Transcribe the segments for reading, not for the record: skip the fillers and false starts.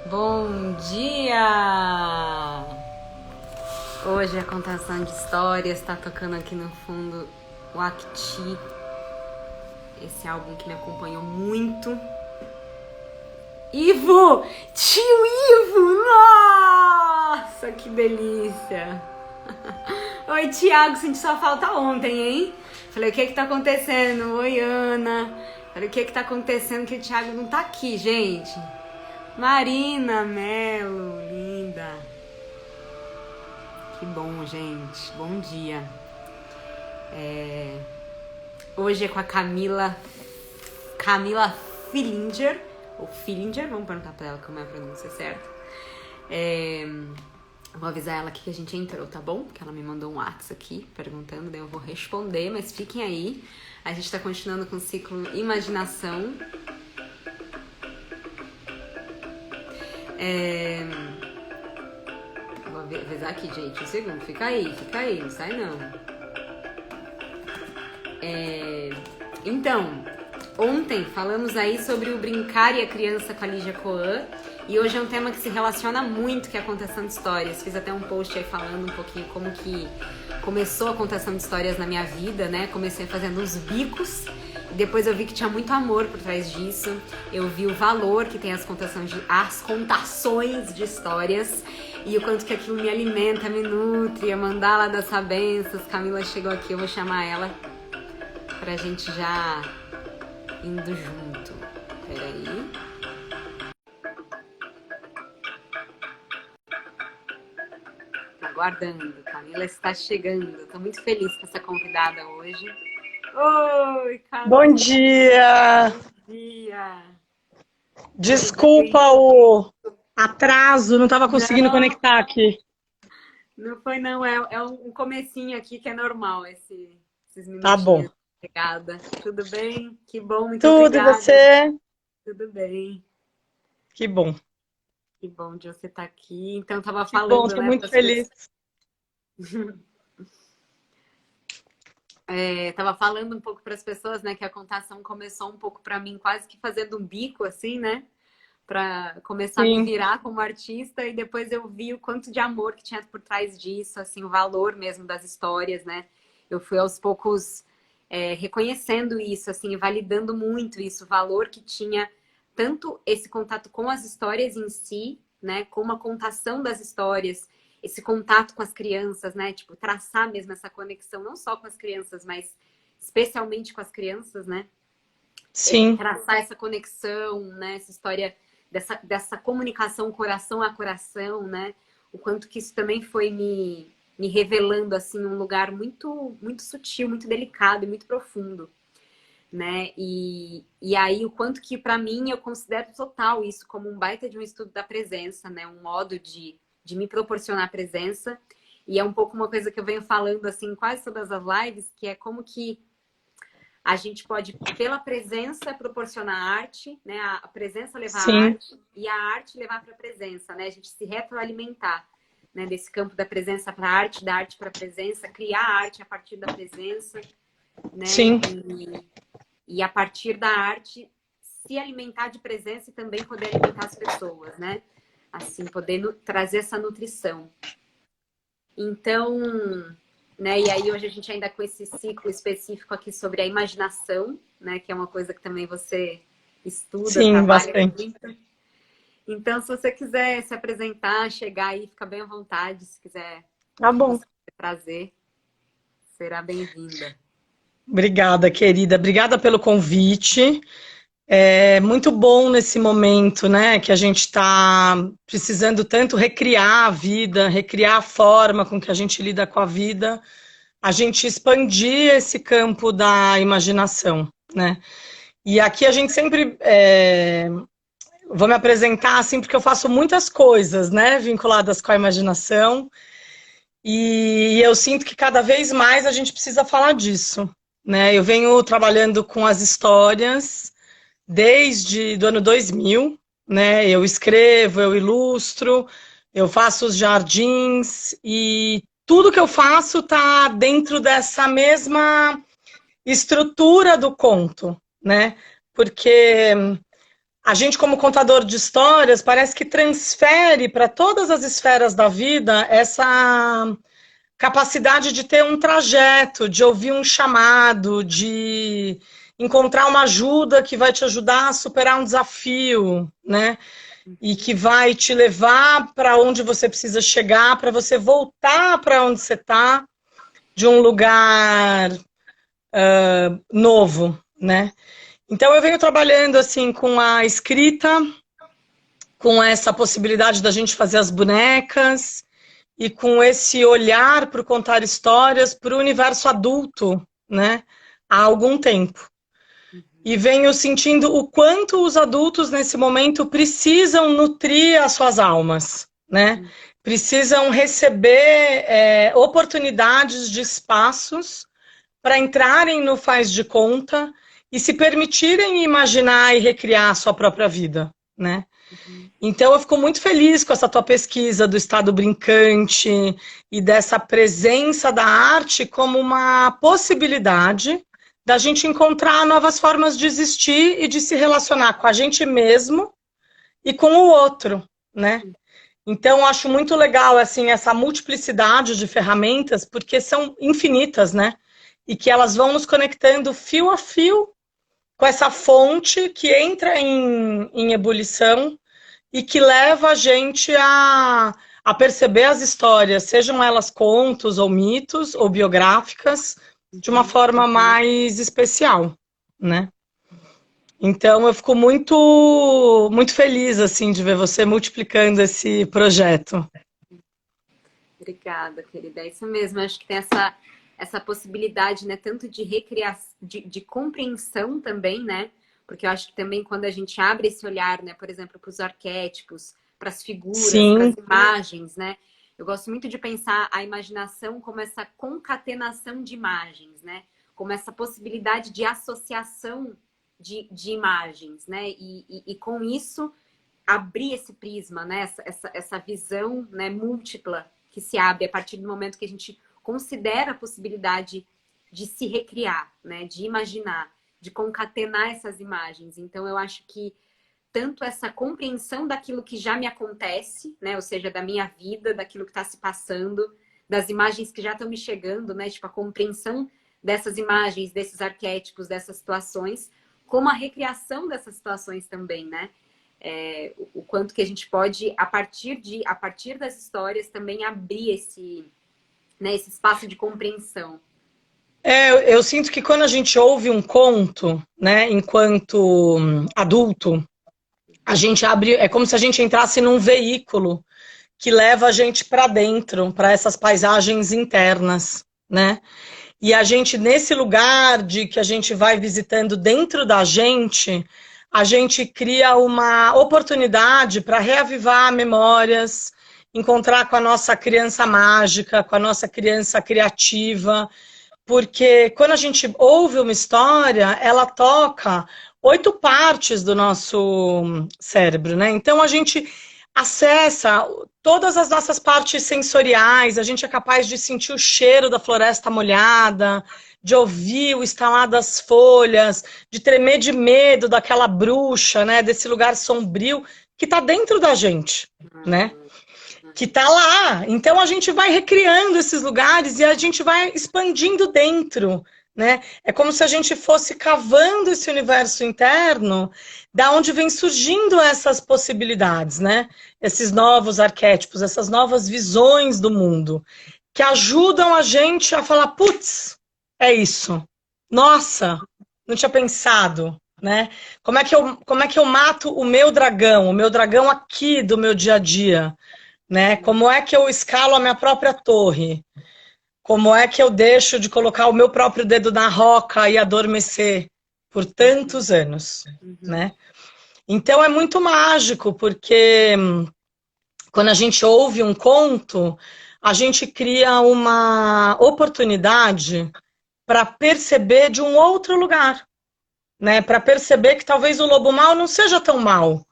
Bom dia! Hoje a contação de histórias está tocando aqui no fundo o Acti, esse álbum que me acompanhou muito. Ivo! Tio Ivo! Nossa, que delícia! Oi, Thiago, senti sua falta ontem, hein? Falei, o que tá acontecendo? Oi, Ana. Falei, o que tá acontecendo que o Thiago não tá aqui, gente? Marina Melo, linda. Que bom, gente. Bom dia. Hoje é com a Camila Fillinger, ou Fillinger, vamos perguntar pra ela como é a pronúncia certa. Vou avisar ela aqui que a gente entrou, tá bom? Porque ela me mandou um WhatsApp aqui perguntando, daí eu vou responder, mas fiquem aí. A gente tá continuando com o ciclo Imaginação. Vou avisar aqui, gente, um segundo. Fica aí, não sai não. Então, ontem falamos aí sobre o brincar e a criança com a Lígia Coan. E hoje é um tema que se relaciona muito, que é a contação de histórias. Fiz até um post aí falando um pouquinho como que começou a contação de histórias na minha vida, né? Comecei fazendo uns bicos. E depois eu vi que tinha muito amor por trás disso. Eu vi o valor que tem as contações de histórias. E o quanto que aquilo me alimenta, me nutre. A mandala das Sabensas. Camila chegou aqui, eu vou chamar ela pra gente já indo junto. Peraí. Aguardando. Camila está chegando. Estou muito feliz com essa convidada hoje. Oi, Camila. Bom dia! Bom dia! Desculpa o atraso, não estava conseguindo conectar aqui. Não foi não, é um comecinho aqui que é normal, esses minutinhos Tá bom. de chegada. Tudo bem? Que bom, muito Tudo, obrigada. e você? Tudo bem. Que bom. Que bom de você estar aqui. Então, estava Que falando, bom, estou né? muito feliz. Tava falando um pouco para as pessoas, né, que a contação começou um pouco para mim quase que fazendo um bico, assim, né, para começar a me virar como artista, e depois eu vi o quanto de amor que tinha por trás disso, assim, o valor mesmo das histórias, né. Eu fui aos poucos reconhecendo isso, assim, e validando muito isso, o valor que tinha tanto esse contato com as histórias em si, né, como a contação das histórias, esse contato com as crianças, né? Tipo, traçar mesmo essa conexão, não só com as crianças, mas especialmente com as crianças, né? Sim. Traçar essa conexão, né? Essa história dessa comunicação coração a coração, né? O quanto que isso também foi me revelando, assim, um lugar muito, muito sutil, muito delicado e muito profundo, né? E aí, o quanto que, para mim, eu considero total isso como um baita de um estudo da presença, né? Um modo de me proporcionar presença. E é um pouco uma coisa que eu venho falando, assim, em quase todas as lives, que é como que a gente pode, pela presença, proporcionar arte, né? A presença levar a arte e a arte levar para a presença, né? A gente se retroalimentar, né? Desse campo da presença para a arte, da arte para a presença, criar arte a partir da presença, né? Sim. E a partir da arte se alimentar de presença e também poder alimentar as pessoas, né? Assim, poder trazer essa nutrição. Então, né? E aí hoje a gente ainda com esse ciclo específico aqui sobre a imaginação, né? Que é uma coisa que também você estuda, trabalha bastante. muito. Então, se você quiser se apresentar, chegar aí, fica bem à vontade. Se quiser Tá bom. trazer, será bem-vinda. Obrigada, querida. Obrigada pelo convite. É muito bom nesse momento, né, que a gente está precisando tanto recriar a vida, recriar a forma com que a gente lida com a vida, a gente expandir esse campo da imaginação, né? E aqui a gente sempre vou me apresentar assim porque eu faço muitas coisas, né, vinculadas com a imaginação. E eu sinto que cada vez mais a gente precisa falar disso, né? Eu venho trabalhando com as histórias desde do ano 2000, né? Eu escrevo, eu ilustro, eu faço os jardins e tudo que eu faço está dentro dessa mesma estrutura do conto, né? Porque a gente, como contador de histórias, parece que transfere para todas as esferas da vida essa capacidade de ter um trajeto, de ouvir um chamado, de encontrar uma ajuda que vai te ajudar a superar um desafio, né? E que vai te levar para onde você precisa chegar, para você voltar para onde você está, de um lugar novo, né? Então eu venho trabalhando assim com a escrita, com essa possibilidade da gente fazer as bonecas e com esse olhar para contar histórias para o universo adulto, né? Há algum tempo. E venho sentindo o quanto os adultos nesse momento precisam nutrir as suas almas, né? Precisam receber oportunidades de espaços para entrarem no faz de conta e se permitirem imaginar e recriar a sua própria vida, né? Então eu fico muito feliz com essa tua pesquisa do estado brincante e dessa presença da arte como uma possibilidade da gente encontrar novas formas de existir e de se relacionar com a gente mesmo e com o outro, né? Então eu acho muito legal assim essa multiplicidade de ferramentas, porque são infinitas, né? E que elas vão nos conectando fio a fio com essa fonte que entra em ebulição e que leva a gente a perceber as histórias, sejam elas contos ou mitos ou biográficas, de uma forma mais especial, né? Então eu fico muito feliz assim de ver você multiplicando esse projeto. Obrigada, querida. É isso mesmo. Acho que tem essa possibilidade, né? Tanto de recriação, de compreensão também, né? Porque eu acho que também quando a gente abre esse olhar, né? Por exemplo, para os arquétipos, para as figuras, para as imagens, né? Eu gosto muito de pensar a imaginação como essa concatenação de imagens, né? Como essa possibilidade de associação de imagens, né? E com isso abrir esse prisma, né? Essa visão, né, múltipla que se abre a partir do momento que a gente considera a possibilidade de se recriar, né? De imaginar, de concatenar essas imagens. Então eu acho que tanto essa compreensão daquilo que já me acontece, né? Ou seja, da minha vida, daquilo que está se passando, das imagens que já estão me chegando, né? Tipo, a compreensão dessas imagens, desses arquétipos, dessas situações, como a recriação dessas situações também, né? O quanto que a gente pode, a partir das histórias, também abrir né, esse espaço de compreensão. Eu sinto que quando a gente ouve um conto, né, enquanto adulto, a gente abre, é como se a gente entrasse num veículo que leva a gente para dentro, para essas paisagens internas, né? E a gente, nesse lugar de que a gente vai visitando dentro da gente, a gente cria uma oportunidade para reavivar memórias, encontrar com a nossa criança mágica, com a nossa criança criativa, porque quando a gente ouve uma história, ela toca 8 partes do nosso cérebro, né? Então a gente acessa todas as nossas partes sensoriais, a gente é capaz de sentir o cheiro da floresta molhada, de ouvir o estalar das folhas, de tremer de medo daquela bruxa, né? Desse lugar sombrio que está dentro da gente, né? Que está lá. Então a gente vai recriando esses lugares e a gente vai expandindo dentro, né? É como se a gente fosse cavando esse universo interno, da onde vem surgindo essas possibilidades, né? Esses novos arquétipos, essas novas visões do mundo, que ajudam a gente a falar, putz, é isso. Nossa, não tinha pensado, né? Como é que eu mato o meu dragão aqui do meu dia a dia, né? Como é que eu escalo a minha própria torre? Como é que eu deixo de colocar o meu próprio dedo na roca e adormecer por tantos anos, né? Então é muito mágico, porque quando a gente ouve um conto, a gente cria uma oportunidade para perceber de um outro lugar, né? Para perceber que talvez o lobo mau não seja tão mau,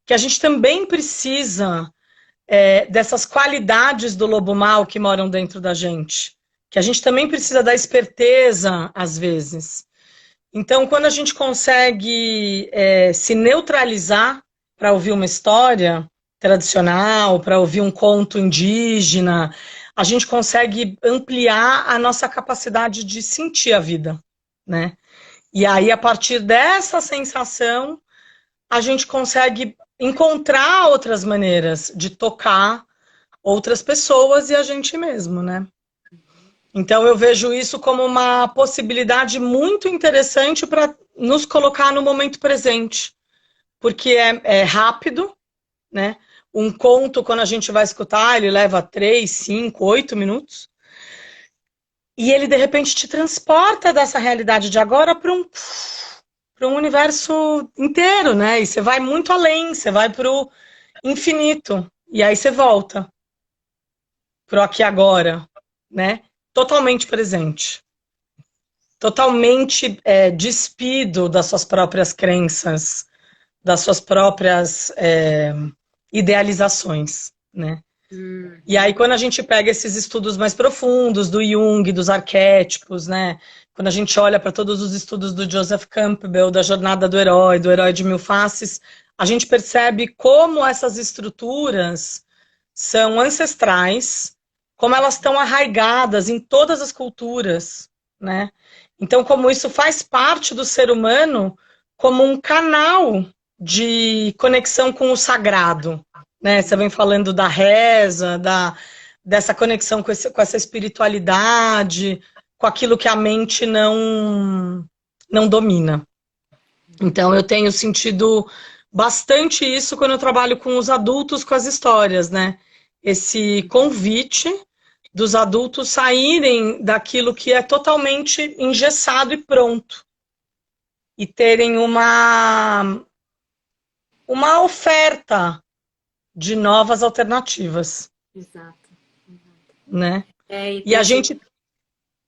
que a gente também precisa dessas qualidades do lobo mau que moram dentro da gente, que a gente também precisa da esperteza às vezes, Então, quando a gente consegue se neutralizar para ouvir uma história tradicional, para ouvir um conto indígena, a gente consegue ampliar a nossa capacidade de sentir a vida, né? E aí, a partir dessa sensação, a gente consegue encontrar outras maneiras de tocar outras pessoas e a gente mesmo, né? Então, eu vejo isso como uma possibilidade muito interessante para nos colocar no momento presente, porque é rápido, né? Um conto, quando a gente vai escutar, ele leva 3, 5, 8 minutos, e ele, de repente, te transporta dessa realidade de agora para um universo inteiro, né? E você vai muito além, você vai para o infinito, e aí você volta para o aqui e agora, né? Totalmente presente. Totalmente despido das suas próprias crenças, das suas próprias idealizações, né? E aí, quando a gente pega esses estudos mais profundos do Jung, dos arquétipos, né? Quando a gente olha para todos os estudos do Joseph Campbell, da jornada do herói de mil faces, a gente percebe como essas estruturas são ancestrais, como elas estão arraigadas em todas as culturas, né? Então, como isso faz parte do ser humano como um canal de conexão com o sagrado, né? Você vem falando da reza, dessa conexão com essa espiritualidade, com aquilo que a mente não domina. Então, eu tenho sentido bastante isso quando eu trabalho com os adultos, com as histórias, né? Esse convite dos adultos saírem daquilo que é totalmente engessado e pronto. E terem uma oferta de novas alternativas, Exato. né? E E tem a esse... gente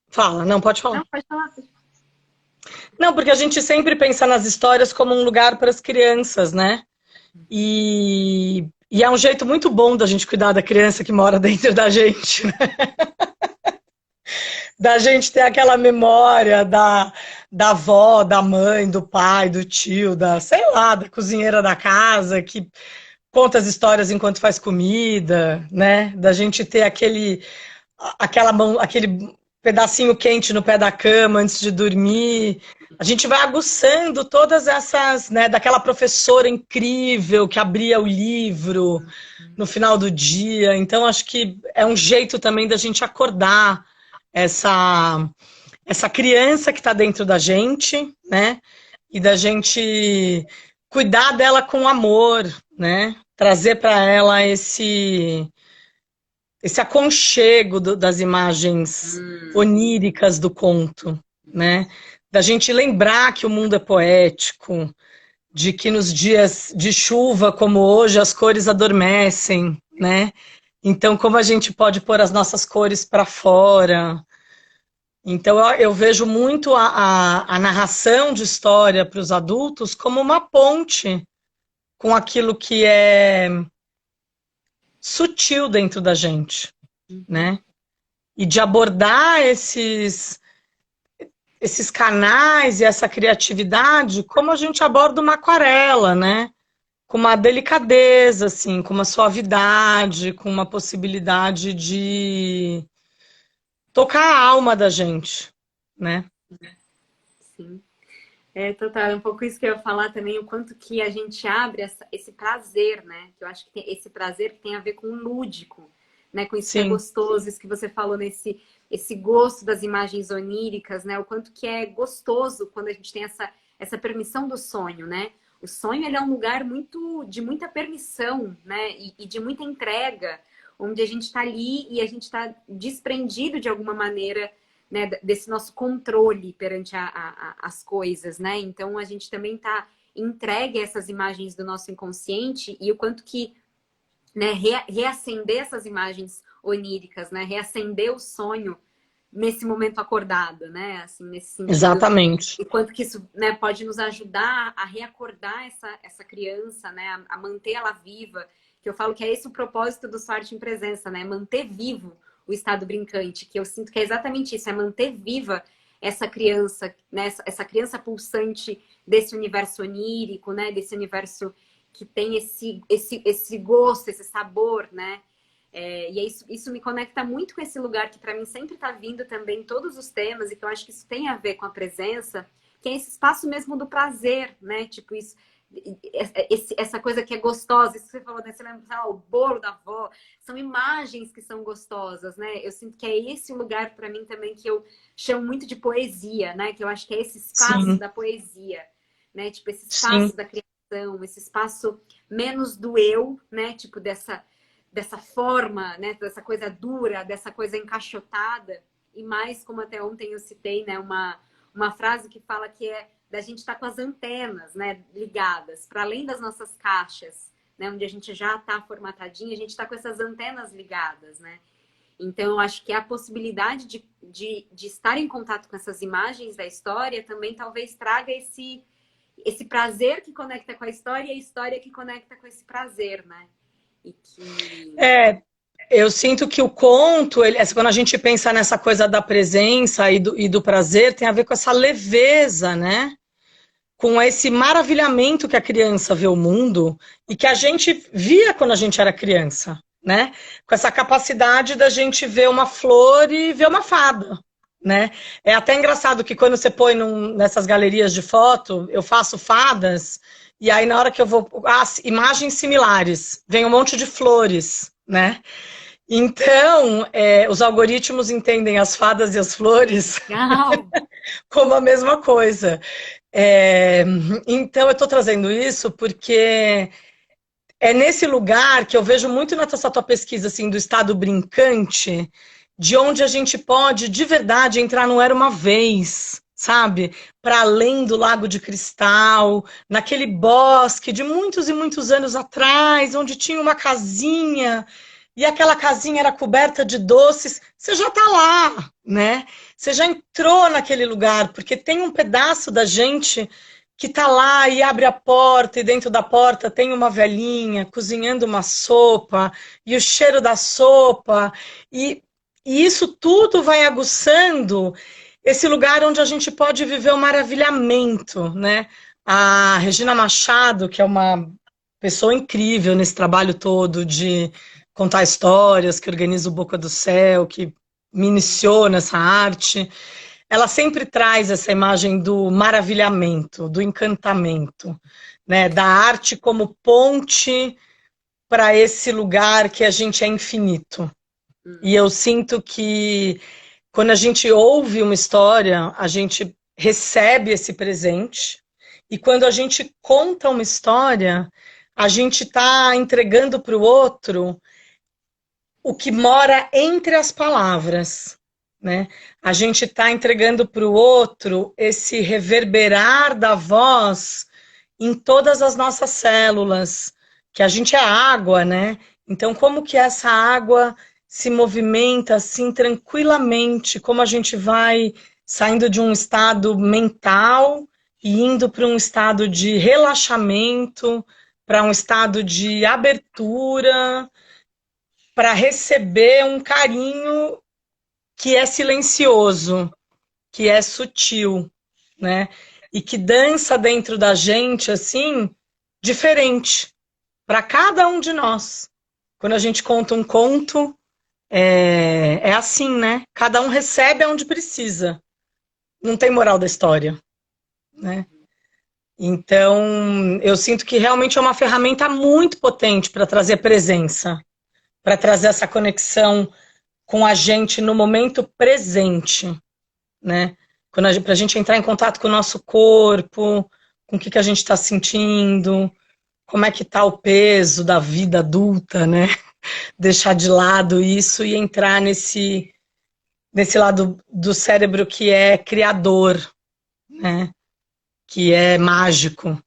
fala, não, pode falar. Não, pode falar. Não, porque a gente sempre pensa nas histórias como um lugar para as crianças, né? E é um jeito muito bom da gente cuidar da criança que mora dentro da gente, né? Da gente ter aquela memória da avó, da mãe, do pai, do tio, sei lá, da cozinheira da casa, que conta as histórias enquanto faz comida, né? Da gente ter aquela mão, aquele pedacinho quente no pé da cama antes de dormir. A gente vai aguçando todas essas, né, daquela professora incrível que abria o livro no final do dia. Então, acho que é um jeito também da gente acordar essa criança que está dentro da gente, né? E da gente cuidar dela com amor, né? Trazer para ela esse aconchego das imagens oníricas do conto, né? Da gente lembrar que o mundo é poético, de que nos dias de chuva como hoje as cores adormecem, né? Então, como a gente pode pôr as nossas cores para fora? Então, eu vejo muito a narração de história para os adultos como uma ponte com aquilo que é sutil dentro da gente, né? E de abordar esses canais e essa criatividade como a gente aborda uma aquarela, né? Com uma delicadeza, assim, com uma suavidade, com uma possibilidade de tocar a alma da gente, né? Sim. Total, é um pouco isso que eu ia falar também, o quanto que a gente abre esse prazer, né? Que eu acho que tem esse prazer que tem a ver com o lúdico, né? Com isso que é Sim, gostoso, isso que você falou esse gosto das imagens oníricas, né? O quanto que é gostoso quando a gente tem essa permissão do sonho, né? O sonho, ele é um lugar de muita permissão, né? E de muita entrega, onde a gente está ali e a gente está desprendido de alguma maneira, né, desse nosso controle perante as coisas, né? Então a gente também está entregue a essas imagens do nosso inconsciente e o quanto que, né, reacender essas imagens oníricas, né? Reacender o sonho nesse momento acordado, né? Assim, nesse sentido. exatamente. E quanto que isso, né, pode nos ajudar a reacordar essa criança, né? A manter ela viva. Que eu falo que é esse o propósito do Sorte em Presença, né? Manter vivo o estado brincante, que eu sinto que é exatamente isso, é manter viva essa criança, né? Essa criança pulsante desse universo onírico, né? Desse universo que tem esse gosto, esse sabor, né? E isso me conecta muito com esse lugar que para mim sempre está vindo também em todos os temas, e que eu acho que isso tem a ver com a presença, que é esse espaço mesmo do prazer, né? Tipo, isso, essa coisa que é gostosa, isso que você falou, né? Você lembra, o bolo da avó, são imagens que são gostosas, né? Eu sinto que é esse lugar para mim também que eu chamo muito de poesia, né? Que eu acho que é esse espaço Sim, da poesia, né? Tipo, esse sim. espaço da criação, esse espaço menos do eu, né? Tipo, dessa forma, né? Dessa coisa dura, dessa coisa encaixotada, e mais, como até ontem eu citei, né? Uma frase que fala que é da gente estar com as antenas, né, ligadas, para além das nossas caixas, né, onde a gente já está formatadinho, a gente está com essas antenas ligadas, né? Então, eu acho que a possibilidade de estar em contato com essas imagens da história também talvez traga esse prazer que conecta com a história e a história que conecta com esse prazer, né? E que... É, eu sinto que o conto, quando a gente pensa nessa coisa da presença e do prazer, tem a ver com essa leveza, né? Com esse maravilhamento que a criança vê o mundo e que a gente via quando a gente era criança, né? Com essa capacidade da gente ver uma flor e ver uma fada, né? É até engraçado que quando você põe nessas galerias de foto, eu faço fadas, e aí na hora que eu vou... imagens similares, vem um monte de flores, né? Então, os algoritmos entendem as fadas e as flores Legal! como a mesma coisa. É, então, eu estou trazendo isso porque é nesse lugar que eu vejo muito nessa tua pesquisa assim, do estado brincante, de onde a gente pode, de verdade, entrar no Era Uma Vez, sabe? Para além do Lago de Cristal, naquele bosque de muitos e muitos anos atrás, onde tinha uma casinha e aquela casinha era coberta de doces. Você já está lá, né? Você já entrou naquele lugar, porque tem um pedaço da gente que está lá e abre a porta, e dentro da porta tem uma velhinha cozinhando uma sopa, e o cheiro da sopa, e isso tudo vai aguçando esse lugar onde a gente pode viver o maravilhamento, né? A Regina Machado, que é uma pessoa incrível nesse trabalho todo de contar histórias, que organiza o Boca do Céu, que me iniciou nessa arte, ela sempre traz essa imagem do maravilhamento, do encantamento, né? Da arte como ponte para esse lugar que a gente é infinito. E eu sinto que quando a gente ouve uma história, a gente recebe esse presente, e quando a gente conta uma história, a gente está entregando para o outro o que mora entre as palavras, né? A gente está entregando para o outro esse reverberar da voz em todas as nossas células, que a gente é água, né? Então, como que essa água se movimenta assim tranquilamente, como a gente vai saindo de um estado mental e indo para um estado de relaxamento, para um estado de abertura, para receber um carinho que é silencioso, que é sutil, né? E que dança dentro da gente, assim, diferente, para cada um de nós. Quando a gente conta um conto, é assim, né? Cada um recebe aonde precisa. Não tem moral da história, né? Então, eu sinto que realmente é uma ferramenta muito potente para trazer presença, para trazer essa conexão com a gente no momento presente, né? Para a gente entrar em contato com o nosso corpo, com o que a gente está sentindo, como é que está o peso da vida adulta, né? Deixar de lado isso e entrar nesse lado do cérebro que é criador, né? Que é mágico,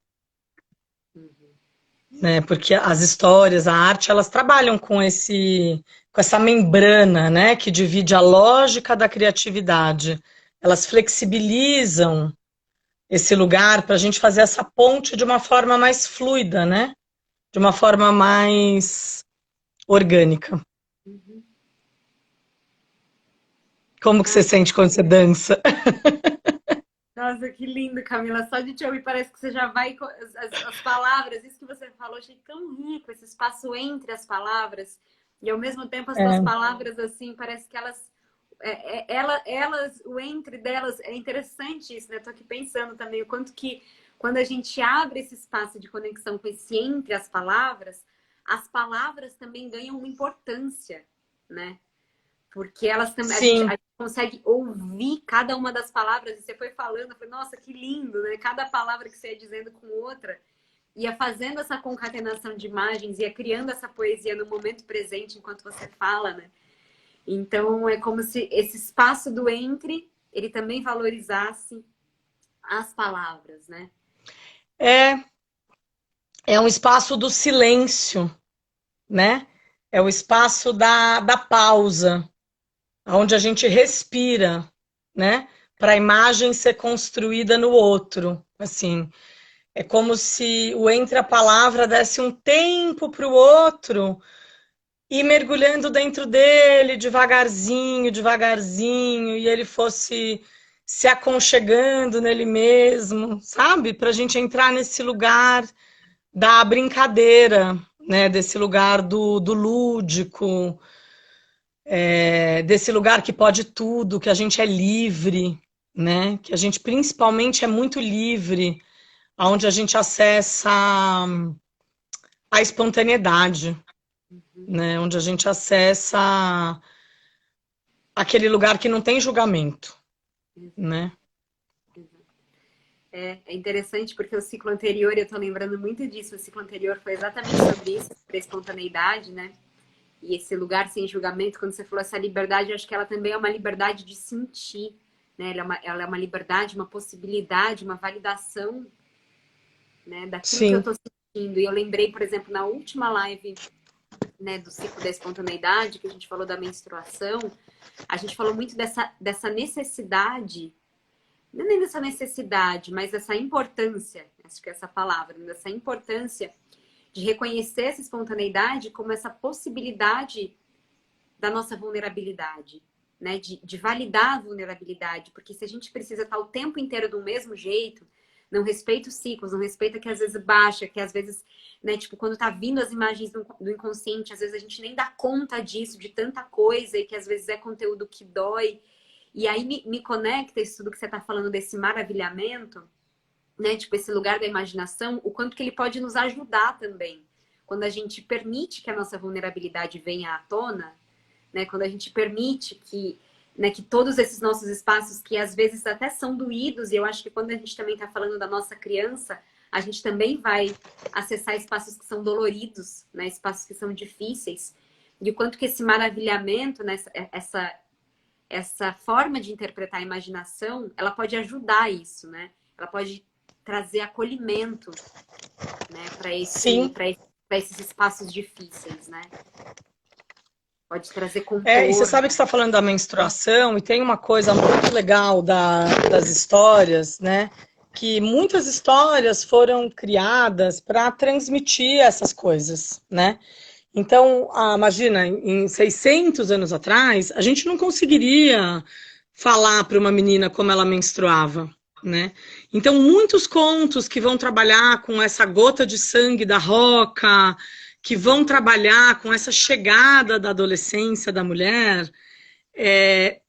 né? Porque as histórias, a arte, elas trabalham com essa membrana, né? Que divide a lógica da criatividade. Elas flexibilizam esse lugar para a gente fazer essa ponte de uma forma mais fluida, né? De uma forma mais orgânica. Como que você Ai, sente quando você dança? Nossa, que lindo, Camila. Só de te ouvir parece que você já vai com as palavras. Isso que você falou, achei tão rico, esse espaço entre as palavras. E ao mesmo tempo as tuas É, palavras, assim, parece que o entre delas, é interessante isso, né? Tô aqui pensando também o quanto que quando a gente abre esse espaço de conexão com esse entre as palavras também ganham uma importância, né? Porque elas também, a sim. gente consegue ouvir cada uma das palavras, e você foi falando, eu falei, nossa, que lindo, né? Cada palavra que você ia dizendo com outra, ia fazendo essa concatenação de imagens, ia criando essa poesia no momento presente enquanto você fala, né? Então é como se esse espaço do entre, ele também valorizasse as palavras, né? É, é um espaço do silêncio, né? É o espaço da pausa, onde a gente respira, né? Para a imagem ser construída no outro. Assim, é como se o entre a palavra desse um tempo para o outro e mergulhando dentro dele devagarzinho, devagarzinho, e ele fosse se aconchegando nele mesmo, sabe? Para a gente entrar nesse lugar da brincadeira, né? Desse lugar do lúdico, desse lugar que pode tudo, que a gente é livre, né? Que a gente principalmente é muito livre, onde a gente acessa a espontaneidade, né? Onde a gente acessa aquele lugar que não tem julgamento, né? É interessante porque o ciclo anterior, eu tô lembrando muito disso, o ciclo anterior foi exatamente sobre isso, sobre a espontaneidade, né? E esse lugar sem julgamento, quando você falou essa liberdade, eu acho que ela também é uma liberdade de sentir, né? Ela é uma liberdade, uma possibilidade, uma validação, né? Daquilo que eu Sim, tô sentindo. E eu lembrei, por exemplo, na última live, né, do ciclo da espontaneidade, que a gente falou da menstruação, a gente falou muito dessa necessidade, não é nem dessa necessidade, mas dessa importância, acho que é essa palavra, né? Dessa importância de reconhecer essa espontaneidade como essa possibilidade da nossa vulnerabilidade, né? De validar a vulnerabilidade, porque se a gente precisa estar o tempo inteiro do mesmo jeito, não respeita os ciclos, não respeita que às vezes baixa, que às vezes, né, tipo, quando tá vindo as imagens do inconsciente, às vezes a gente nem dá conta disso, de tanta coisa, e que às vezes é conteúdo que dói. E aí me conecta isso tudo que você tá falando desse maravilhamento, né? Tipo, esse lugar da imaginação, o quanto que ele pode nos ajudar também. Quando a gente permite que a nossa vulnerabilidade venha à tona, né? Quando a gente permite que, né, que todos esses nossos espaços, que às vezes até são doídos, e eu acho que quando a gente também está falando da nossa criança, a gente também vai acessar espaços que são doloridos, né? Espaços que são difíceis. E o quanto que esse maravilhamento, né, essa forma de interpretar a imaginação, ela pode ajudar isso, né? Ela pode trazer acolhimento, né, sim. para esses espaços difíceis, né? Pode trazer E você sabe que contorno. você está falando da menstruação, e tem uma coisa muito legal das histórias, né? Que muitas histórias foram criadas para transmitir essas coisas, né? Então, imagina, em 600 anos atrás, a gente não conseguiria falar para uma menina como ela menstruava, né? Então, muitos contos que vão trabalhar com essa gota de sangue da roca, que vão trabalhar com essa chegada da adolescência da mulher,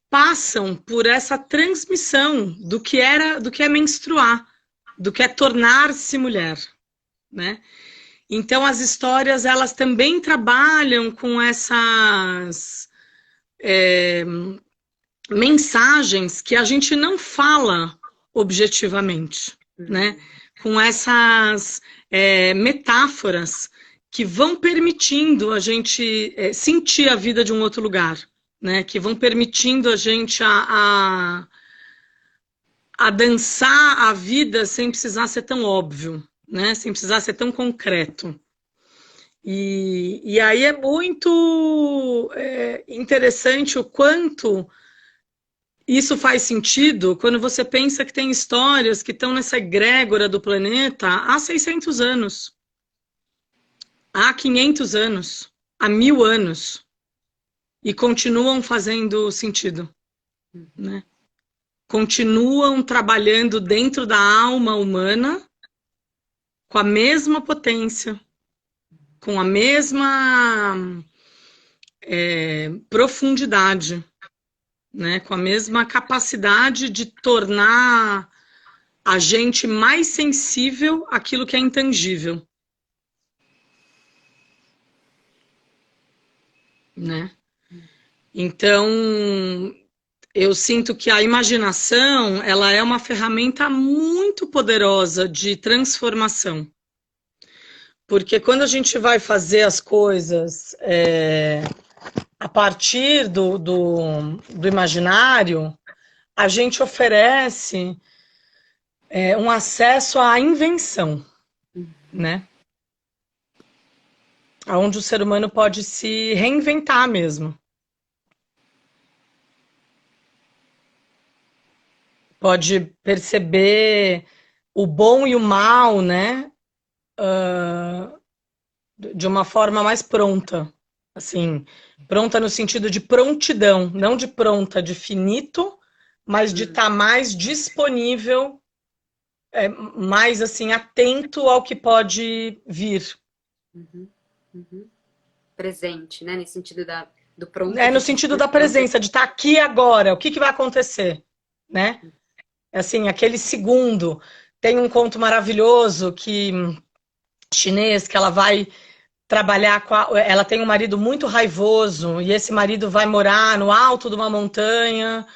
passam por essa transmissão do que é menstruar, do que é tornar-se mulher, né? Então as histórias elas também trabalham com essas mensagens que a gente não fala objetivamente, né? Com essas metáforas que vão permitindo a gente sentir a vida de um outro lugar, né? Que vão permitindo a gente a dançar a vida sem precisar ser tão óbvio, né? Sem precisar ser tão concreto. E aí é muito interessante o quanto isso faz sentido quando você pensa que tem histórias que estão nessa egrégora do planeta há 600 anos, há 500 anos, há 1000 anos, e continuam fazendo sentido, né? continuam trabalhando dentro da alma humana com a mesma potência, com a mesma profundidade, né? Com a mesma capacidade de tornar a gente mais sensível àquilo que é intangível, né? Então, eu sinto que a imaginação, ela é uma ferramenta muito poderosa de transformação. Porque quando a gente vai fazer as coisas a partir do imaginário, a gente oferece um acesso à invenção, né? Onde o ser humano pode se reinventar mesmo. Pode perceber o bom e o mal, né? De uma forma mais pronta. Assim, pronta no sentido de prontidão, não de pronta, de finito, mas de estar mais disponível, mais assim, atento ao que pode vir. Presente, né? Nesse sentido do pronto É no de sentido da presença, de estar aqui agora, o que vai acontecer, né? Assim, aquele segundo. Tem um conto maravilhoso chinês que ela vai trabalhar ela tem um marido muito raivoso e esse marido vai morar no alto de uma montanha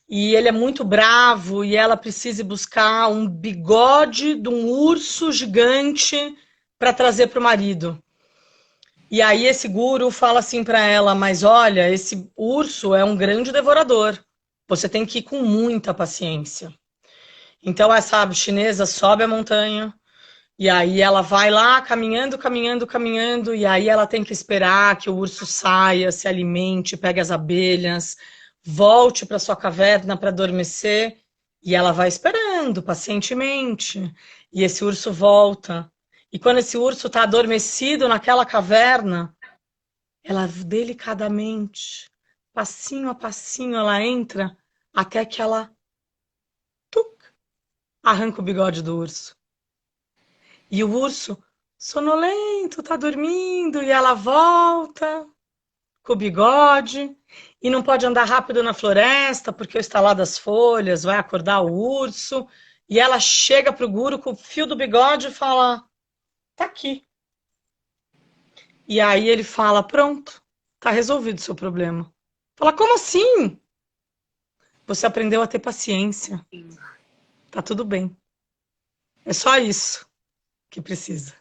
e ele é muito bravo e ela precisa ir buscar um bigode de um urso gigante para trazer para o marido. E aí esse guru fala assim para ela, mas olha, esse urso é um grande devorador. Você tem que ir com muita paciência. Então essa chinesa sobe a montanha, e aí ela vai lá caminhando, caminhando, caminhando, e aí ela tem que esperar que o urso saia, se alimente, pegue as abelhas, volte para sua caverna para adormecer, e ela vai esperando pacientemente. E esse urso volta. E quando esse urso está adormecido naquela caverna, ela delicadamente, passinho a passinho, ela entra até que ela arranca o bigode do urso. E o urso, sonolento, tá dormindo, e ela volta com o bigode, e não pode andar rápido na floresta, porque o estalar das folhas vai acordar o urso, e ela chega pro guru com o fio do bigode e fala, tá aqui. E aí ele fala, pronto, tá resolvido o seu problema. Fala, como assim? Você aprendeu a ter paciência. Tá tudo bem. É só isso que precisa.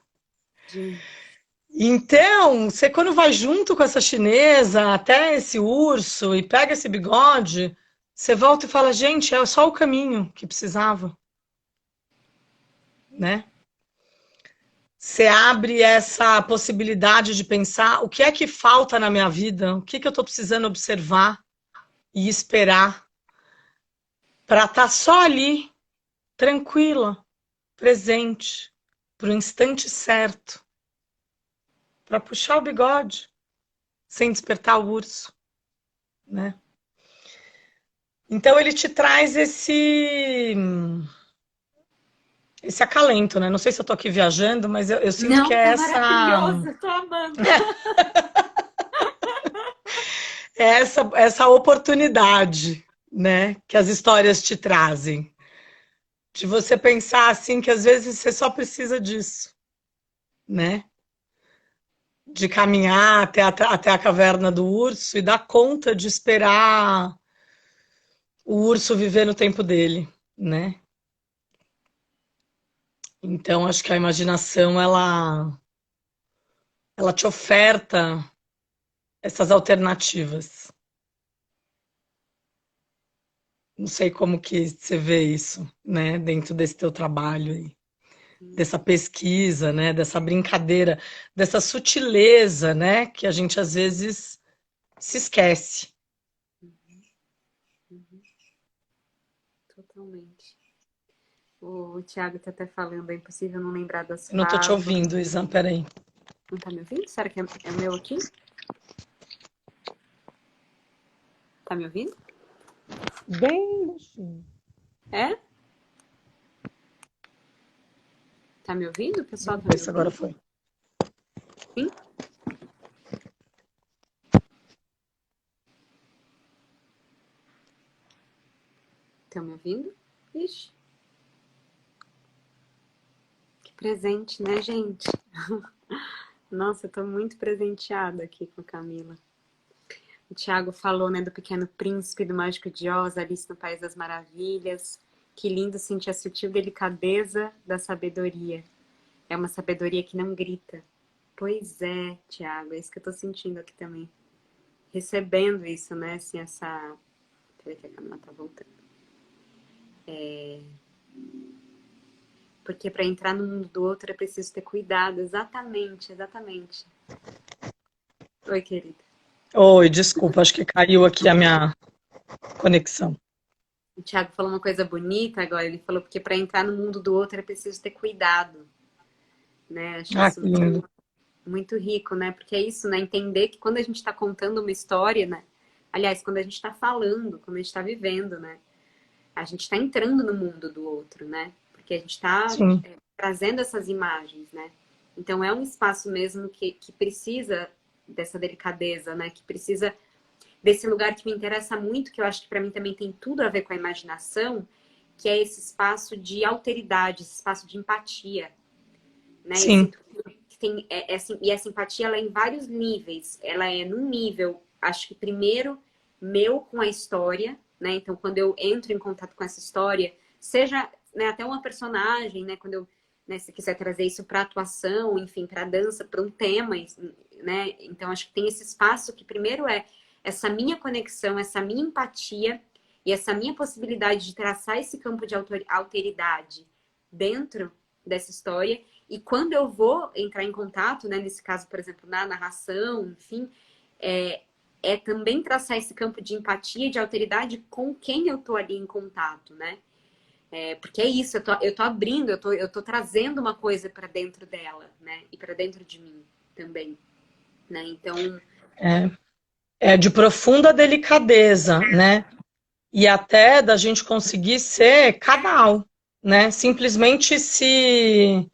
Então, você quando vai junto com essa chinesa até esse urso e pega esse bigode, você volta e fala, gente, é só o caminho que precisava, né? Você abre essa possibilidade de pensar o que é que falta na minha vida, o que eu estou precisando observar e esperar para estar só ali, tranquila, presente, para o instante certo, para puxar o bigode sem despertar o urso, né? Então ele te traz esse acalento, né? Não sei se eu tô aqui viajando, mas eu sinto que Não, é tá maravilhoso, tô amando. essa oportunidade, né? Que as histórias te trazem. De você pensar assim que às vezes você só precisa disso, né? De caminhar até a caverna do urso e dar conta de esperar o urso viver no tempo dele, né? Então acho que a imaginação ela te oferta essas alternativas. Não sei como que você vê isso, né, dentro desse teu trabalho aí, dessa pesquisa, né, dessa brincadeira, dessa sutileza, né, que a gente às vezes se esquece. Totalmente. O Thiago tá até falando, é impossível não lembrar das Eu não tô te favas. ouvindo, Isan, peraí. Não tá me ouvindo? Será que é o meu aqui? Tá me ouvindo? Bem baixinho. É? Tá me ouvindo, pessoal? Tá me Isso agora foi. Sim? Estão me ouvindo? Ixi. Que presente, né, gente? Nossa, eu tô muito presenteada aqui com a Camila. O Thiago falou, né, do Pequeno Príncipe, do Mágico de Oz, Alice no País das Maravilhas. Que lindo sentir a sutil delicadeza da sabedoria. É uma sabedoria que não grita. Pois é, Thiago, é isso que eu tô sentindo aqui também. Recebendo isso, né, assim, essa... Peraí que a Camila tá voltando. Porque para entrar no mundo do outro é preciso ter cuidado. Exatamente, exatamente. Oi, querida. Oi, desculpa, acho que caiu aqui a minha conexão. O Thiago falou uma coisa bonita agora. Ele falou porque para entrar no mundo do outro é preciso ter cuidado, né? Acho Ah, isso que lindo. muito rico, né? Porque é isso, né? Entender que quando a gente está contando uma história, né? Aliás, quando a gente está falando, quando a gente está vivendo, né? A gente está entrando no mundo do outro, né? Porque a gente está Sim, trazendo essas imagens, né? Então é um espaço mesmo que precisa dessa delicadeza, né? Que precisa desse lugar que me interessa muito, que eu acho que para mim também tem tudo a ver com a imaginação, que é esse espaço de alteridade, esse espaço de empatia, né? Eu sim, sinto que tem e essa empatia ela é em vários níveis. Ela é num nível, acho que primeiro meu com a história, né? Então quando eu entro em contato com essa história, seja, né, até uma personagem, né? Quando eu, né, se quiser trazer isso para atuação, enfim, para dança, para um tema, né? Então acho que tem esse espaço que primeiro é essa minha conexão, essa minha empatia e essa minha possibilidade de traçar esse campo de alteridade dentro dessa história. E quando eu vou entrar em contato, né, nesse caso, por exemplo, na narração, enfim, é também traçar esse campo de empatia e de alteridade com quem eu tô ali em contato, né? Porque é isso, eu tô abrindo, eu tô trazendo uma coisa para dentro dela, né? E para dentro de mim também, né? Então, é, é de profunda delicadeza, né? E até da gente conseguir ser canal, né? Simplesmente se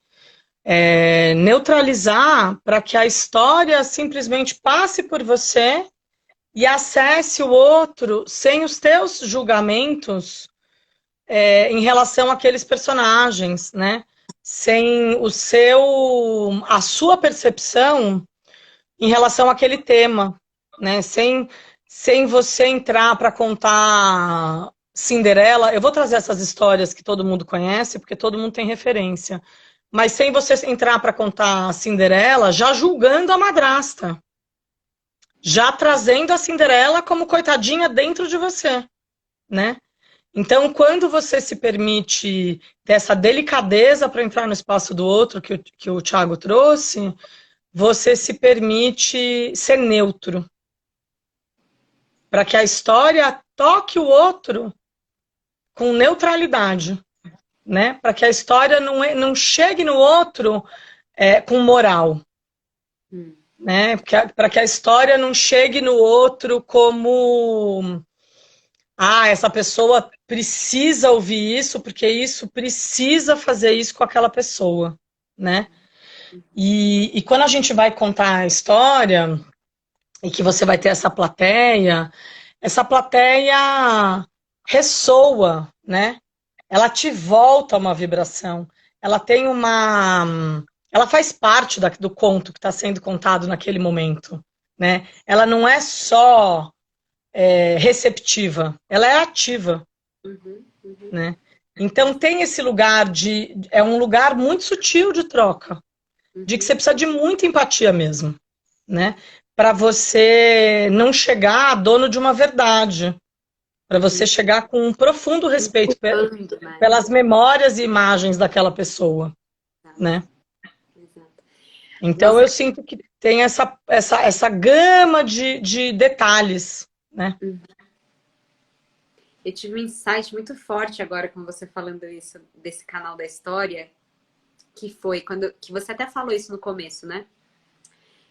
neutralizar para que a história simplesmente passe por você e acesse o outro sem os teus julgamentos em relação àqueles personagens, né? Sem a sua percepção em relação àquele tema, né? Sem você entrar para contar Cinderela. Eu vou trazer essas histórias que todo mundo conhece, porque todo mundo tem referência. Mas sem você entrar para contar Cinderela, já julgando a madrasta, já trazendo a Cinderela como coitadinha dentro de você, né? Então, quando você se permite ter essa delicadeza para entrar no espaço do outro que o Thiago trouxe, você se permite ser neutro, para que a história toque o outro com neutralidade, né? Para que a história não chegue no outro com moral, né? Para que a história não chegue no outro como essa pessoa precisa ouvir isso, porque isso precisa fazer isso com aquela pessoa, né? E quando a gente vai contar a história, e que você vai ter essa plateia ressoa, né? Ela te volta uma vibração, ela tem ela faz parte do conto que está sendo contado naquele momento, né? Ela não é só receptiva, ela é ativa, né? Então tem esse lugar é um lugar muito sutil de troca, de que você precisa de muita empatia mesmo, né? Para você não chegar dono de uma verdade, para você chegar com um profundo respeito escutando, né? pelas memórias e imagens daquela pessoa, né? Exato. Então Nossa, eu sinto que tem essa gama de detalhes, né? eu tive um insight muito forte agora com você falando isso desse canal da história, que foi que você até falou isso no começo, né?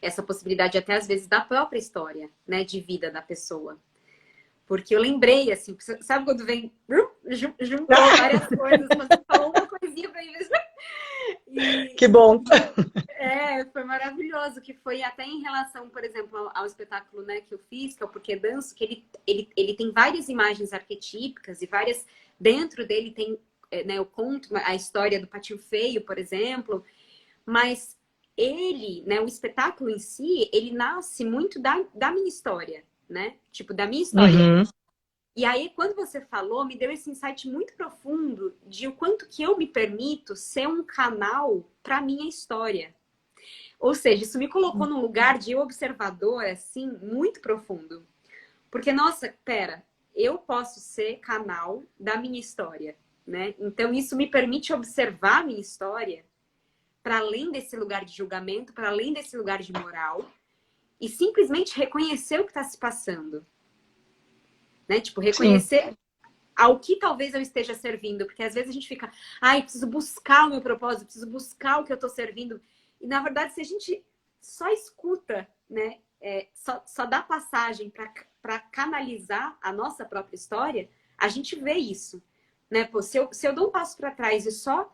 Essa possibilidade até às vezes da própria história, né, de vida da pessoa. Porque eu lembrei assim, sabe quando vem juntou várias coisas. Você falou uma coisinha para mim. Que bom! Foi maravilhoso, que foi até em relação, por exemplo, ao espetáculo, né, que eu fiz, que é o Porque Danço, que ele tem várias imagens arquetípicas e várias... Dentro dele tem, né, eu conto a história do Patinho Feio, por exemplo, mas ele, né, o espetáculo em si, ele nasce muito da minha história, né? Tipo, da minha história. Uhum. E aí, quando você falou, me deu esse insight muito profundo de o quanto que eu me permito ser um canal para minha história. Ou seja, isso me colocou num lugar de observador, assim, muito profundo. Porque, nossa, pera, eu posso ser canal da minha história, né? Então, isso me permite observar a minha história para além desse lugar de julgamento, para além desse lugar de moral, e simplesmente reconhecer o que está se passando. Né? Tipo, reconhecer Sim. ao que talvez eu esteja servindo. Porque às vezes a gente fica, preciso buscar o meu propósito, preciso buscar o que eu estou servindo. E na verdade, se a gente só escuta, né? Só dá passagem para canalizar a nossa própria história, a gente vê isso. Né? Pô, se eu dou um passo para trás e só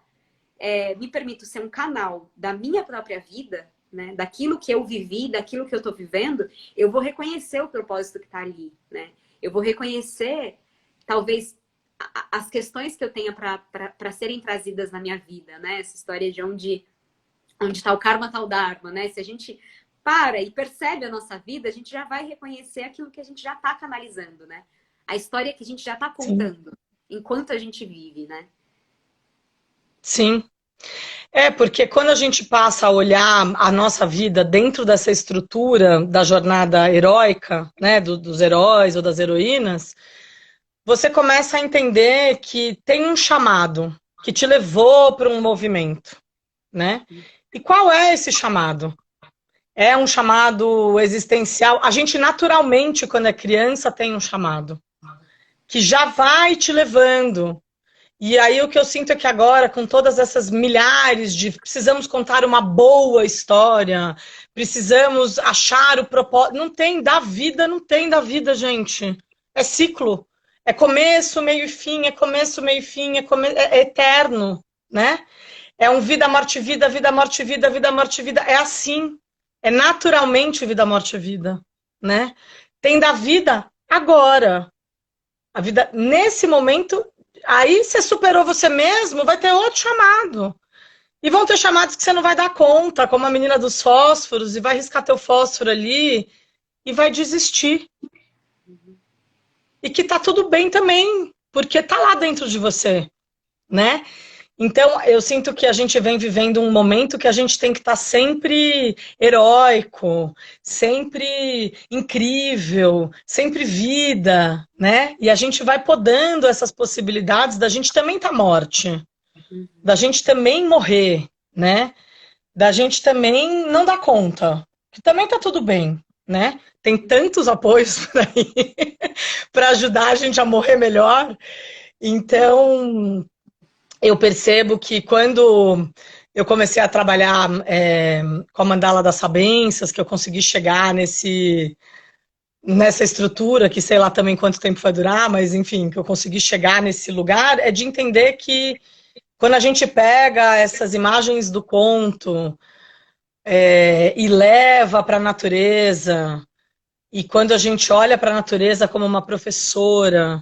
me permito ser um canal da minha própria vida, né? Daquilo que eu vivi, daquilo que eu estou vivendo, eu vou reconhecer o propósito que está ali, né? Eu vou reconhecer, talvez, as questões que eu tenha para serem trazidas na minha vida, né? Essa história de onde está o karma, está o dharma, né? Se a gente para e percebe a nossa vida, a gente já vai reconhecer aquilo que a gente já está canalizando, né? A história que a gente já está contando, Sim. enquanto a gente vive, né? Sim. Porque quando a gente passa a olhar a nossa vida dentro dessa estrutura da jornada heróica, né, dos heróis ou das heroínas, você começa a entender que tem um chamado que te levou para um movimento, né? E qual é esse chamado? É um chamado existencial. A gente naturalmente, quando é criança, tem um chamado que já vai te levando. E aí o que eu sinto é que agora, com todas essas milhares de... Precisamos contar uma boa história, precisamos achar o propósito... Não tem da vida, gente. É ciclo. É começo, meio e fim, é começo, meio e fim, é eterno, né? É um vida, morte, vida, vida, morte, vida, vida, morte, vida. É assim. É naturalmente vida, morte, vida, né? Tem da vida agora. A vida, nesse momento... Aí você superou você mesmo, vai ter outro chamado. E vão ter chamados que você não vai dar conta, como a menina dos fósforos, e vai riscar teu fósforo ali e vai desistir. E que tá tudo bem também, porque tá lá dentro de você, né? Então, eu sinto que a gente vem vivendo um momento que a gente tem que estar sempre heróico, sempre incrível, sempre vida, né? E a gente vai podando essas possibilidades da gente também estar morte, da gente também morrer, né? Da gente também não dar conta, que também tá tudo bem, né? Tem tantos apoios por aí para ajudar a gente a morrer melhor. Então... eu percebo que quando eu comecei a trabalhar com a Mandala das Sabências, que eu consegui chegar nessa estrutura, que sei lá também quanto tempo vai durar, mas enfim, que eu consegui chegar nesse lugar, é de entender que quando a gente pega essas imagens do conto e leva para a natureza, e quando a gente olha para a natureza como uma professora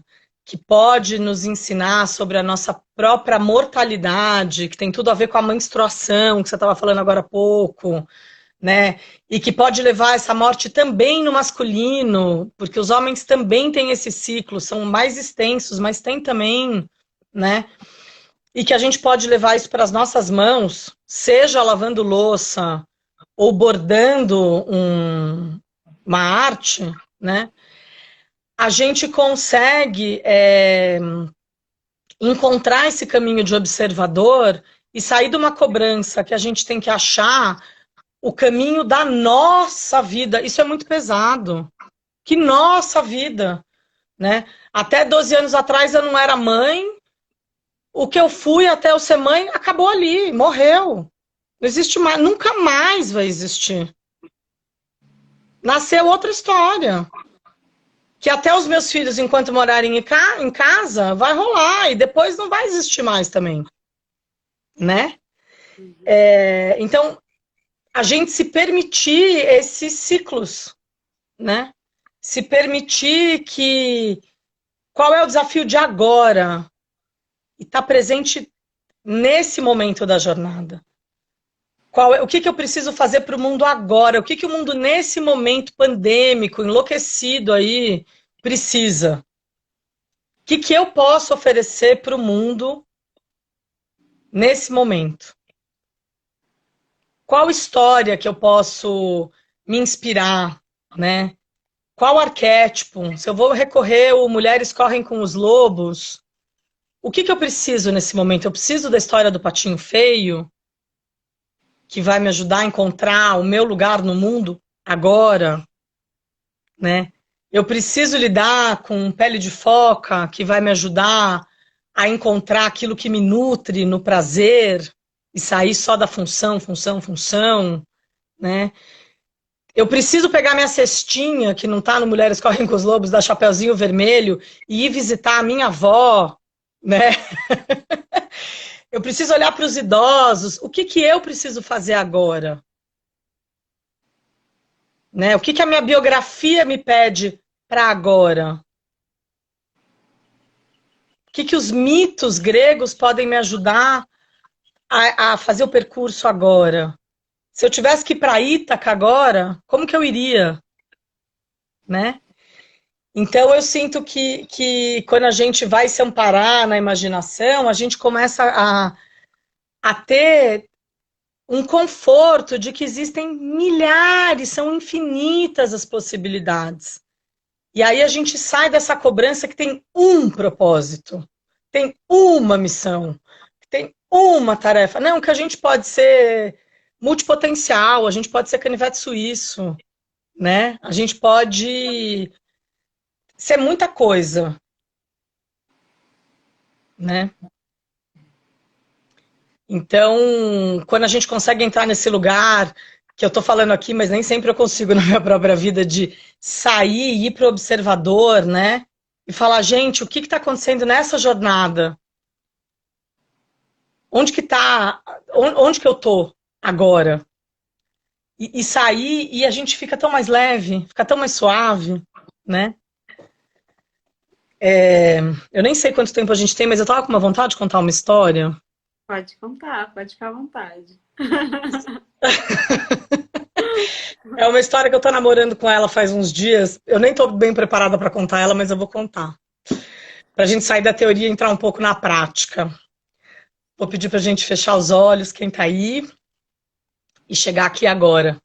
que pode nos ensinar sobre a nossa própria mortalidade, que tem tudo a ver com a menstruação, que você estava falando agora há pouco, né? E que pode levar essa morte também no masculino, porque os homens também têm esse ciclo, são mais extensos, mas tem também, né? E que a gente pode levar isso para as nossas mãos, seja lavando louça ou bordando uma arte, né? A gente consegue encontrar esse caminho de observador e sair de uma cobrança que a gente tem que achar o caminho da nossa vida. Isso é muito pesado. Que nossa vida, né? Até 12 anos atrás eu não era mãe. O que eu fui até eu ser mãe acabou ali, morreu. Não existe mais, nunca mais vai existir. Nasceu outra história. que até os meus filhos, enquanto morarem em casa, vai rolar, e depois não vai existir mais também, né? Então, a gente se permitir esses ciclos, né? Se permitir que... Qual é o desafio de agora? E estar presente nesse momento da jornada. O que eu preciso fazer para o mundo agora? O que o mundo, nesse momento pandêmico, enlouquecido aí, precisa? O que eu posso oferecer para o mundo nesse momento? Qual história que eu posso me inspirar, né? Qual arquétipo? Se eu vou recorrer ao Mulheres Correm com os Lobos, o que eu preciso nesse momento? Eu preciso da história do patinho feio, que vai me ajudar a encontrar o meu lugar no mundo agora, né? Eu preciso lidar com pele de foca, que vai me ajudar a encontrar aquilo que me nutre no prazer e sair só da função, né? Eu preciso pegar minha cestinha, que não está no Mulheres Correm com os Lobos, da Chapeuzinho Vermelho, e ir visitar a minha avó, né? Eu preciso olhar para os idosos. O que eu preciso fazer agora? Né? O que a minha biografia me pede para agora? O que os mitos gregos podem me ajudar a fazer o percurso agora? Se eu tivesse que ir para Ítaca agora, como que eu iria? Né? Então, eu sinto que quando a gente vai se amparar na imaginação, a gente começa a ter um conforto de que existem milhares, são infinitas as possibilidades. E aí a gente sai dessa cobrança que tem um propósito, tem uma missão, tem uma tarefa. Não, que a gente pode ser multipotencial, a gente pode ser canivete suíço, né? A gente pode ser muita coisa, né? Então, quando a gente consegue entrar nesse lugar que eu estou falando aqui, mas nem sempre eu consigo na minha própria vida, de sair e ir para o observador, né? E falar, gente, o que está acontecendo nessa jornada? Onde que tá? Onde que eu tô agora? E sair e a gente fica tão mais leve, fica tão mais suave, né? Eu nem sei quanto tempo a gente tem, mas eu tava com uma vontade de contar uma história. Pode contar, pode ficar à vontade. É uma história que eu tô namorando com ela faz uns dias. Eu nem tô bem preparada para contar ela, mas eu vou contar. Pra gente sair da teoria e entrar um pouco na prática. Vou pedir pra gente fechar os olhos, quem tá aí, e chegar aqui agora.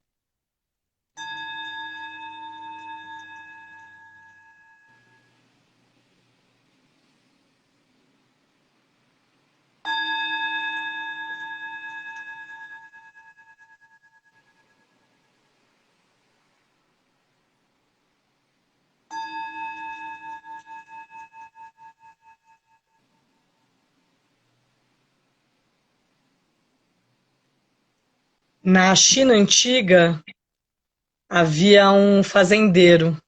Na China antiga, havia um fazendeiro.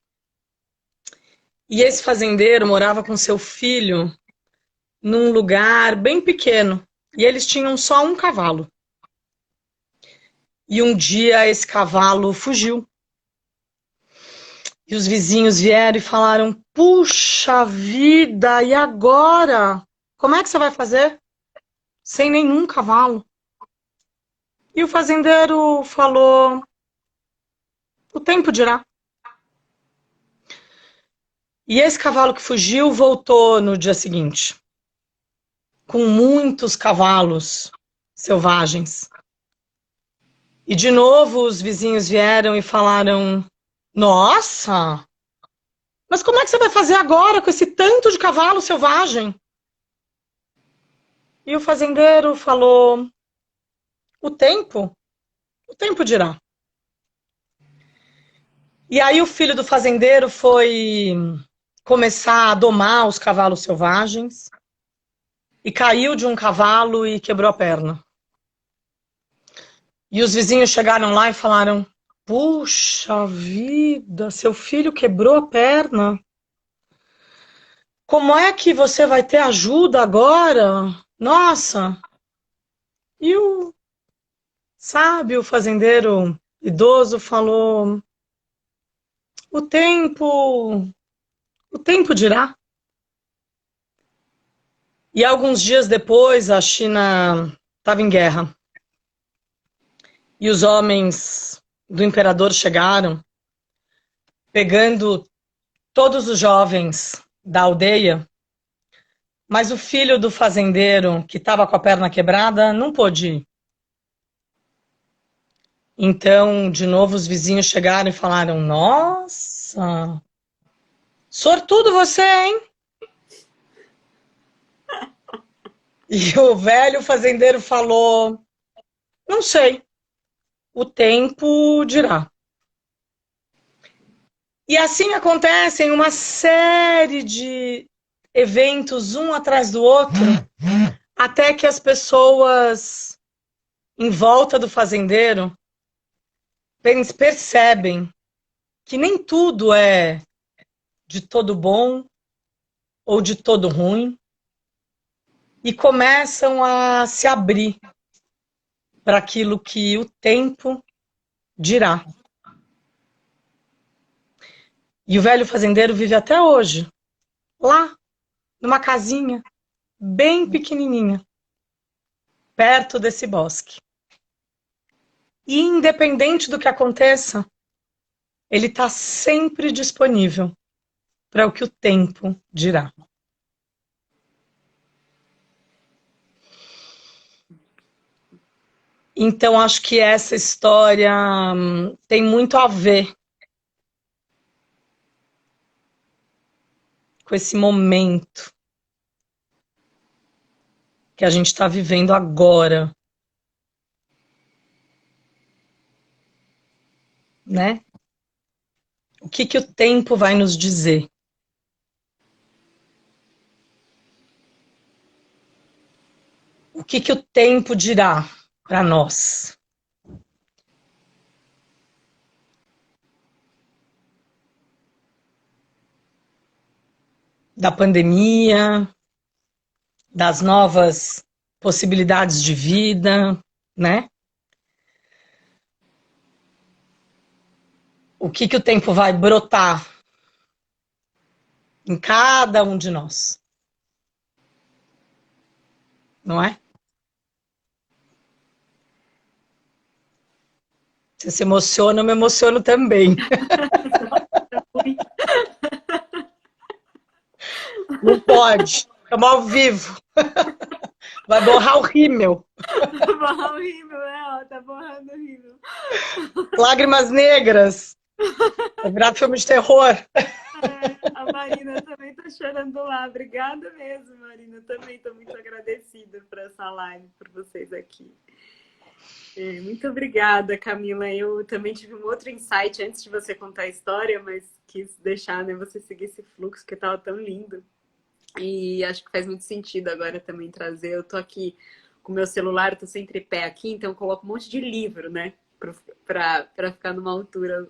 E esse fazendeiro morava com seu filho num lugar bem pequeno. E eles tinham só um cavalo. E um dia esse cavalo fugiu. E os vizinhos vieram e falaram: puxa vida, e agora? Como é que você vai fazer? Sem nenhum cavalo. E o fazendeiro falou: o tempo dirá. E esse cavalo que fugiu voltou no dia seguinte, com muitos cavalos selvagens. E de novo os vizinhos vieram e falaram: nossa, mas como é que você vai fazer agora com esse tanto de cavalo selvagem? E o fazendeiro falou: o tempo dirá. E aí o filho do fazendeiro foi começar a domar os cavalos selvagens e caiu de um cavalo e quebrou a perna. E os vizinhos chegaram lá e falaram: puxa vida, seu filho quebrou a perna. como é que você vai ter ajuda agora? Nossa! E o fazendeiro idoso falou, o tempo, o tempo dirá. E alguns dias depois, a China estava em guerra. E os homens do imperador chegaram, pegando todos os jovens da aldeia, mas o filho do fazendeiro, que estava com a perna quebrada, não pôde ir. Então, de novo, os vizinhos chegaram e falaram, nossa, sortudo você, hein? E o velho fazendeiro falou, não sei, o tempo dirá. E assim acontecem uma série de eventos, um atrás do outro, até que as pessoas em volta do fazendeiro percebem que nem tudo é de todo bom ou de todo ruim e começam a se abrir para aquilo que o tempo dirá. E o velho fazendeiro vive até hoje, lá, numa casinha bem pequenininha, perto desse bosque. E independente do que aconteça, ele está sempre disponível para o que o tempo dirá. Então, acho que essa história tem muito a ver com esse momento que a gente está vivendo agora, né? O que que o tempo vai nos dizer? O que que o tempo dirá para nós? Da pandemia, das novas possibilidades de vida, né? O que que o tempo vai brotar em cada um de nós, não é? Você se emociona, eu me emociono também. Não pode, estamos ao vivo. Vai borrar o rímel. Borrar o rímel, ó, tá borrando o rímel. Lágrimas negras. Vai virar filme de terror. A Marina também tá chorando lá. Obrigada mesmo, Marina. Também tô muito agradecida por essa live, por vocês aqui. Muito obrigada, Camila. Eu também tive um outro insight antes de você contar a história, mas quis deixar, né, você seguir esse fluxo que estava tão lindo. E acho que faz muito sentido agora também trazer. Eu tô aqui com o meu celular, tô sem tripé aqui, então eu coloco um monte de livro, né, para ficar numa altura.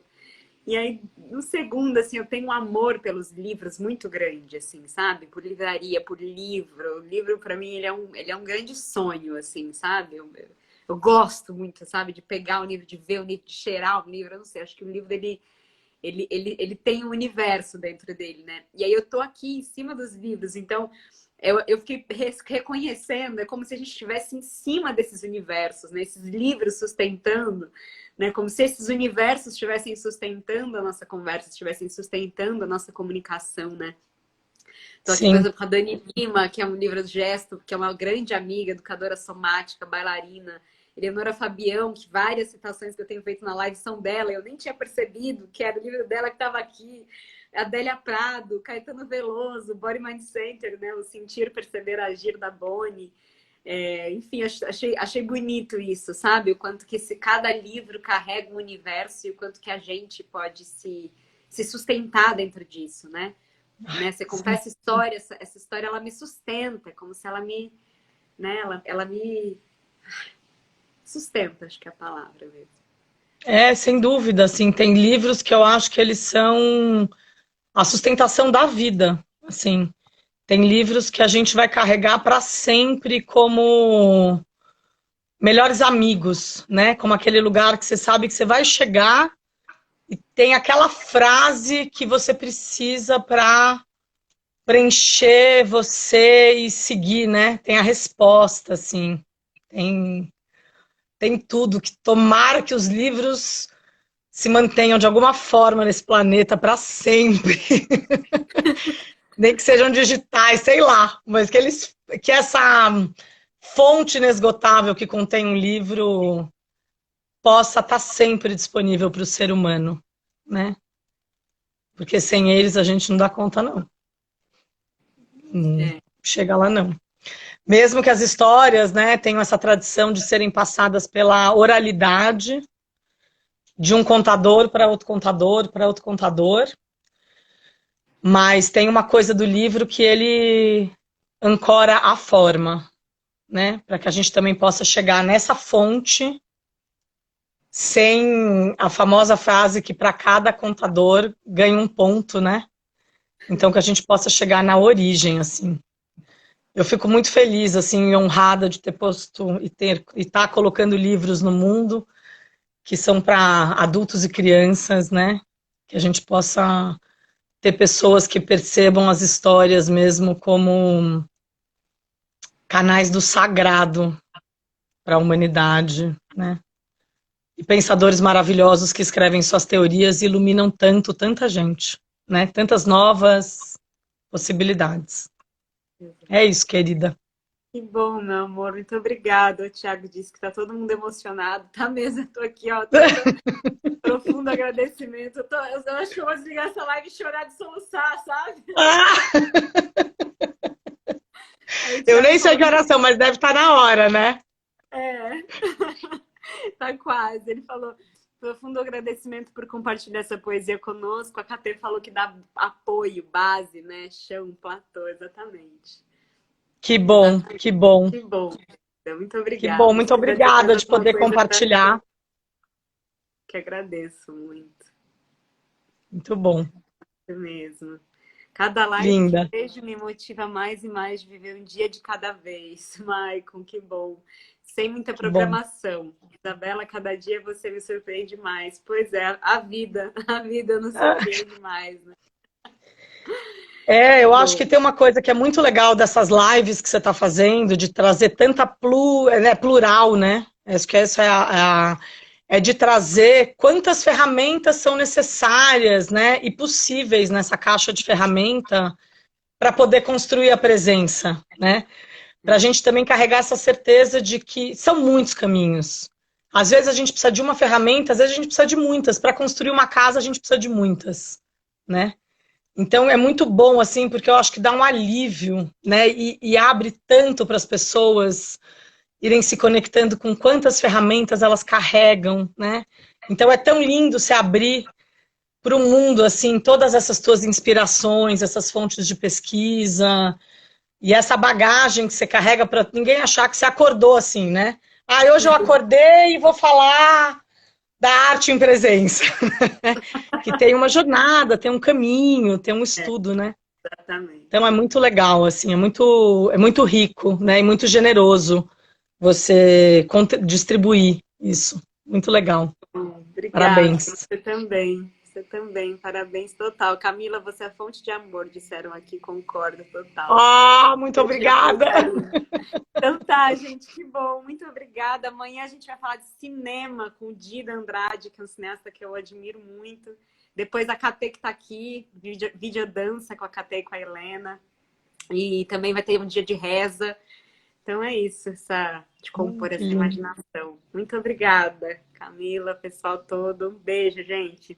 E aí, no segundo, assim, eu tenho um amor pelos livros muito grande, assim, sabe? Por livraria, por livro. O livro, para mim, ele é um grande sonho, assim, sabe? Eu gosto muito, sabe? De pegar o livro, de ver o livro, de cheirar o livro. Eu não sei, acho que o livro, ele tem um universo dentro dele, né? E aí eu tô aqui em cima dos livros, então eu fiquei reconhecendo, é como se a gente estivesse em cima desses universos, né? Esses livros sustentando, né? Como se esses universos estivessem sustentando a nossa conversa, estivessem sustentando a nossa comunicação, né? Estou aqui, por Sim. exemplo, com a Dani Lima, que é um livro do gesto, que é uma grande amiga, educadora somática, bailarina. Eleonora Fabião, que várias citações que eu tenho feito na live são dela, eu nem tinha percebido que era o livro dela que estava aqui. Adélia Prado, Caetano Veloso, Body Mind Center, né? O Sentir, Perceber, Agir da Boni. Enfim, achei bonito isso, sabe? O quanto que cada livro carrega um universo e o quanto que a gente pode se sustentar dentro disso, né? Você contar essa história, essa história ela me sustenta, como se ela me, né? Ela me sustenta, acho que é a palavra mesmo. Sem dúvida, assim, tem livros que eu acho que eles são a sustentação da vida, assim. Tem livros que a gente vai carregar para sempre como melhores amigos, né? Como aquele lugar que você sabe que você vai chegar e tem aquela frase que você precisa para preencher você e seguir, né? Tem a resposta, assim. Tem, tem tudo. Que tomara que os livros se mantenham de alguma forma nesse planeta para sempre. Nem que sejam digitais, sei lá. Mas que essa fonte inesgotável que contém um livro possa estar sempre disponível para o ser humano, né? Porque sem eles a gente não dá conta, não. É. Chega lá, não. Mesmo que as histórias, né, tenham essa tradição de serem passadas pela oralidade, de um contador para outro contador, para outro contador, mas tem uma coisa do livro que ele ancora a forma, né, para que a gente também possa chegar nessa fonte sem a famosa frase que para cada contador ganha um ponto, né? Então que a gente possa chegar na origem, assim. Eu fico muito feliz, assim, honrada de ter posto e estar colocando livros no mundo que são para adultos e crianças, né? Que a gente possa ter pessoas que percebam as histórias mesmo como canais do sagrado para a humanidade, né? E pensadores maravilhosos que escrevem suas teorias e iluminam tanto, tanta gente, né? Tantas novas possibilidades. É isso, querida. Que bom, meu amor. Muito obrigada. O Thiago disse que tá todo mundo emocionado. Tá mesmo, eu tô aqui, ó, toda profundo agradecimento. Eu acho que eu vou desligar essa live e chorar de soluçar, sabe? Aí o Eu Thiago nem sei falou, que oração, mas deve estar na hora, né? é, tá quase. Ele falou, profundo agradecimento por compartilhar essa poesia conosco. A Catê falou que dá apoio, base, né? Chão, platô, exatamente. Que bom, Exatamente. que bom, Que bom. Muito que bom. obrigada. Se Muito quiser dizer mais obrigada de alguma poder coisa pra mim, compartilhar. que agradeço muito. Muito bom, Isso mesmo. Cada live que linda. vejo me motiva mais e mais de viver um dia de cada vez. Maicon, que bom. Sem muita Que bom. programação. Isabela, cada dia você me surpreende mais. Pois é, a vida, a vida nos surpreende mais, né? É, eu acho Bom, que tem uma coisa que é muito legal dessas lives que você está fazendo, de trazer tanta plural, né? Acho que essa é de trazer quantas ferramentas são necessárias, né, e possíveis nessa caixa de ferramenta para poder construir a presença, né? Para a gente também carregar essa certeza de que são muitos caminhos. Às vezes a gente precisa de uma ferramenta, às vezes a gente precisa de muitas. Para construir uma casa, a gente precisa de muitas, né? Então é muito bom, assim, porque eu acho que dá um alívio, né? E abre tanto para as pessoas irem se conectando com quantas ferramentas elas carregam, né? Então é tão lindo se abrir para o mundo, assim, todas essas tuas inspirações, essas fontes de pesquisa e essa bagagem que você carrega para ninguém achar que você acordou assim, né? Ah, hoje eu acordei e vou falar da arte em presença. Que tem uma jornada, tem um caminho, tem um estudo, né? exatamente. Então é muito legal, assim, é muito rico, né? E muito generoso você distribuir isso. Muito legal. Obrigada. Parabéns. Você também. Você também. Parabéns total. Camila, você é fonte de amor, disseram aqui. Concordo total. Ah, muito Todo dia com obrigada. carinho. Então tá, gente, que bom. Muito obrigada. Amanhã a gente vai falar de cinema com o Dida Andrade, que é um cineasta que eu admiro muito. Depois a Catê que tá aqui, videodança com a Catê e com a Helena. E também vai ter um dia de reza. Então é isso, de compor Que essa lindo. imaginação. Muito obrigada, Camila, pessoal todo. Um beijo, gente.